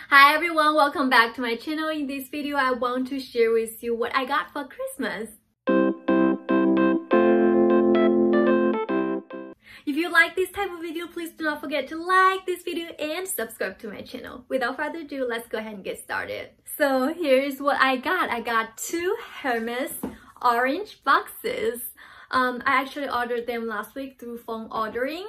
Hi everyone, welcome back to my channel. In this video, I want to share with you what I got for Christmas. If you like this type of video, please do not forget to like this video and subscribe to my channel. Without further ado, let's go ahead and get started. So here's what I got. I got two Hermes orange boxes. I actually ordered them last week through phone ordering.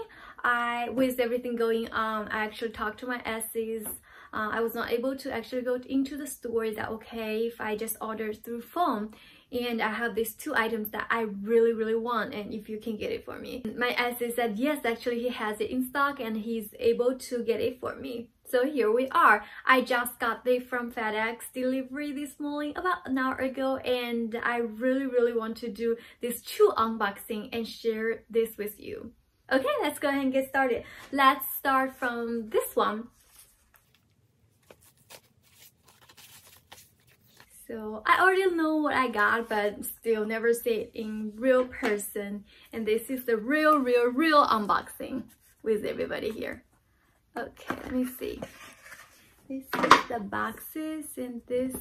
With everything going on, I actually talked to my exes. I was not able to actually go into the store. Is that okay if I just order through phone? And I have these two items that I really want, and if you can get it for me. My exes said yes, actually he has it in stock and he's able to get it for me. So here we are. I just got it from FedEx delivery this morning about an hour ago, and I really want to do this two unboxing and share this with you. Okay, let's go ahead and get started. Let's start from this one. So I already know what I got, but still never see it in real person. And this is the real unboxing with everybody here. Okay, let me see. This is the boxes and this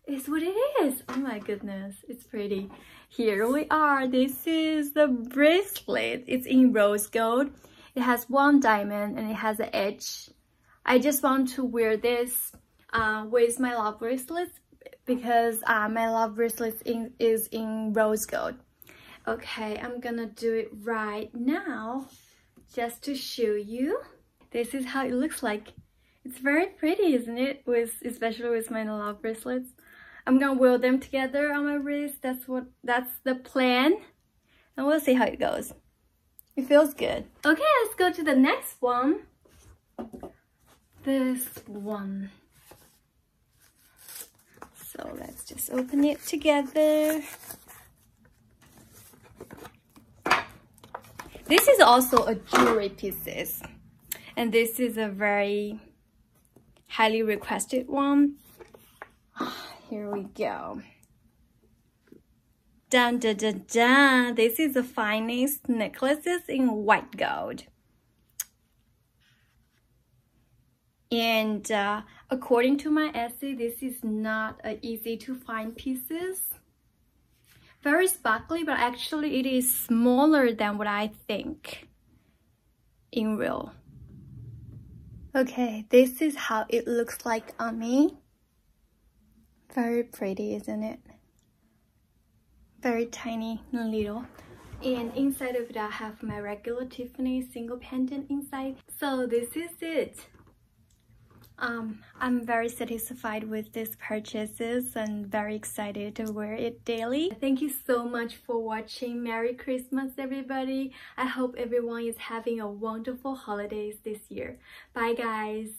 is what it is. Oh my goodness, it's pretty. Here we are. This is the bracelet. It's in rose gold. It has one diamond and it has an edge. I just want to wear this with my love bracelets, because my love bracelet is in rose gold. Okay, I'm gonna do it right now just to show you. This is how it looks like. It's very pretty, isn't it? Especially with my love bracelets. I'm gonna wear them together on my wrist. That's the plan, and we'll see how it goes. It feels good. Okay, let's go to the next one. This one. So let's just open it together. This is also a jewelry pieces, and this is a very highly requested one. Here we go. Dun dun dun dun. This is the finest necklaces in white gold. And according to my essay, this is not easy to find pieces. Very sparkly, but actually it is smaller than what I think in real. Okay, this is how it looks like on me. Very pretty, isn't it? Very tiny and little. And inside of it, I have my regular Tiffany single pendant inside. So this is it. I'm very satisfied with these purchases and very excited to wear it daily. Thank you so much for watching. Merry Christmas, everybody. I hope everyone is having a wonderful holidays this year. Bye, guys.